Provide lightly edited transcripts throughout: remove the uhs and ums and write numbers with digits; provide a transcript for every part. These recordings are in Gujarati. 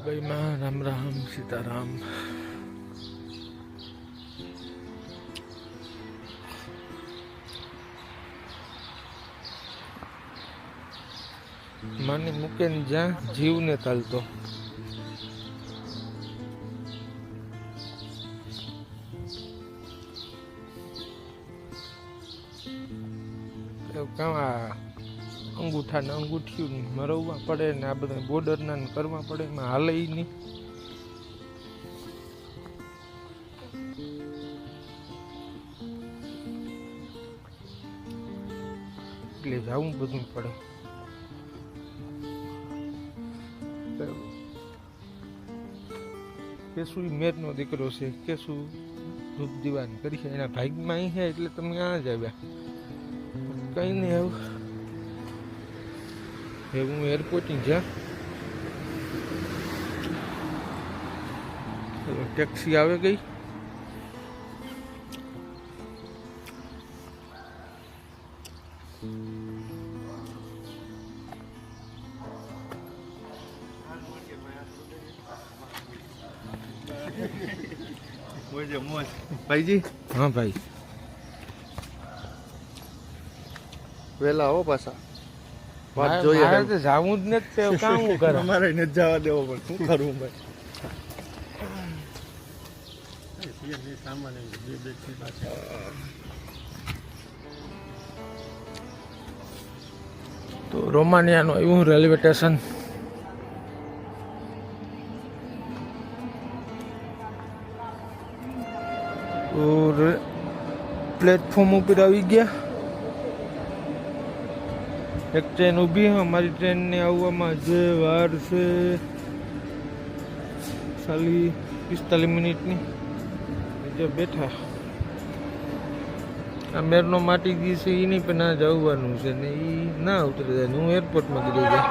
ભાઈ માં રામ રામ સીતારામ. મને મૂકે ને જ્યાં જીવ ને તાલતો. અંગૂઠા ને અંગૂઠિયું મરવવા પડે ને આ બધા બોર્ડર ના કરવા પડે, એમાં હાલે નહીં. એટલે જવું બધું પડે. કેશું મેર નો દીકરો છે, કેશું ધૂપ દીવાન કરી છે, એના ભાગમાં અહીં છે એટલે તમે આ જ આવ્યા. કઈ નહીં આવું. હું એરપોર્ટ ની જ્યાં ટેક્સી આવે ગઈ. ભાઈજી, હા ભાઈ, વેલા આવો પાછા. વાત મારે જોઈએ તો જાવું જ નથી. કામ હું કરે? અમારે નથી જવા દેવો પણ શું કરવું ભાઈ. તો રોમાનિયાનું એવું રેલવે સ્ટેશન. પ્લેટફોર્મ ઉપર આવી ગયા. એક ટ્રેન ઊભી. અમારી ટ્રેનને આવવામાં જે વાર છે 45 મિનિટની. જે બેઠા આ મેરનો માટી ગઈ છે એ નહીં, પણ આ જવાનું છે ને એ ના ઉતરી જાય. હું એરપોર્ટમાં ગઈ જાય.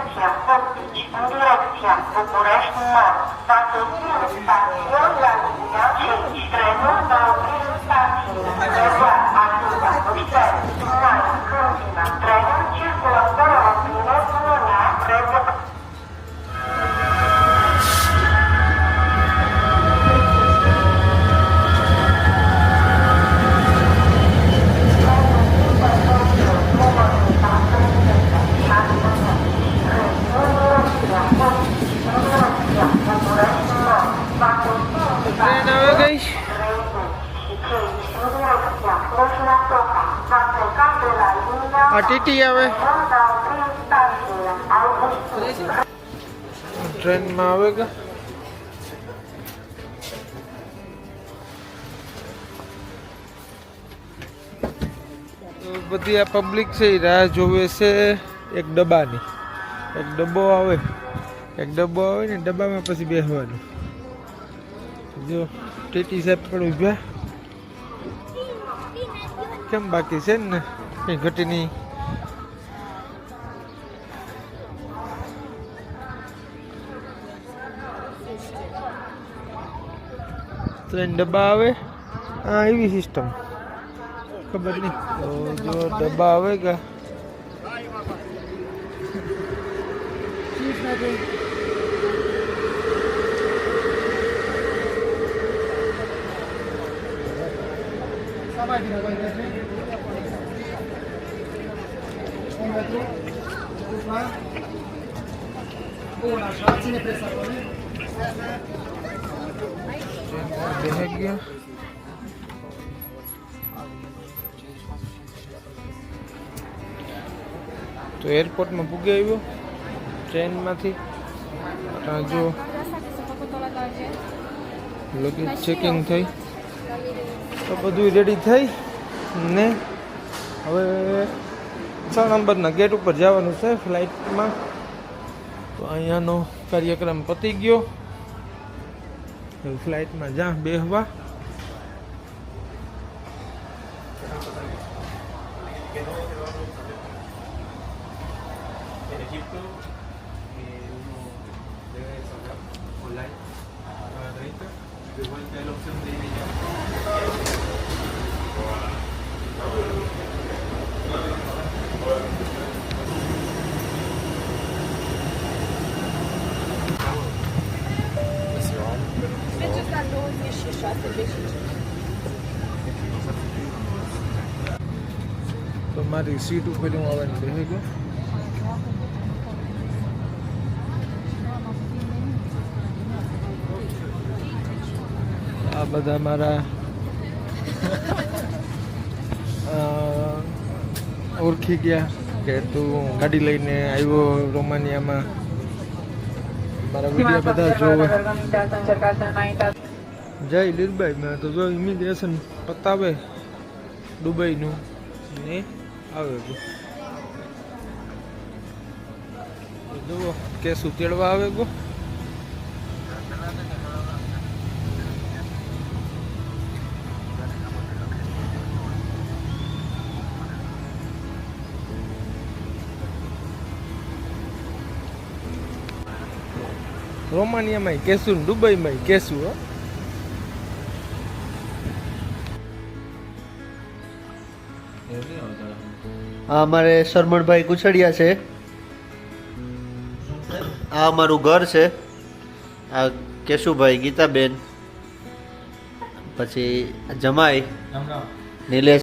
ટ્રેન આવે ગઈ. આ ટીટી આવે. ટ્રેનમાં આવે કે બધી આ પબ્લિક છે એ રાહ જોવે છે એક ડબ્બાની. એક ડબ્બો આવે ને ડબ્બામાં પછી બેસવાનું. જો ટીટી સાહેબ પણ ઉભ્યા. કેમ બાકી છે ને કઈ ઘટી નહીં. ટ્રેન ડબ્બા આવે. હા, એવી સિસ્ટમ ખબર નહીં. તો જો ડબ્બા આવે કે ગયા. તો એરપોર્ટમાં પૂગી આવ્યો ટ્રેનમાંથી. જો લગેજ ચેકિંગ થઈ તો બધું રેડી થઈ ને હવે 6 નંબરના ગેટ ઉપર જવાનું છે ફ્લાઇટમાં. તો અહીંયાનો કાર્યક્રમ પતી ગયો. ફ્લાઇટમાં જા બેહવા. તો મારી સીટ ઉપર હું આવવાની બેસી ગયો. આ બધા મારા ઓળખી ગયા કે તું ગાડી લઈને આવ્યો રોમાનિયામાં. મારા વિડીયો બધા જોવે. જય લીલભાઈ, મેં તો જો ઇમિગ્રેશન પતાવે દુબઈનું ને આવે જુઓ કેસું તેડવા આવે ગો. રોમાનિયામાં કેસું ને દુબઈમાં કેસું. હો આ અમારે શરમણભાઈ કુછડિયા છે. આ અમારું ઘર છે. આ કેશુભાઈ, ગીતાબેન, પછી જમાઈ નિલેશ.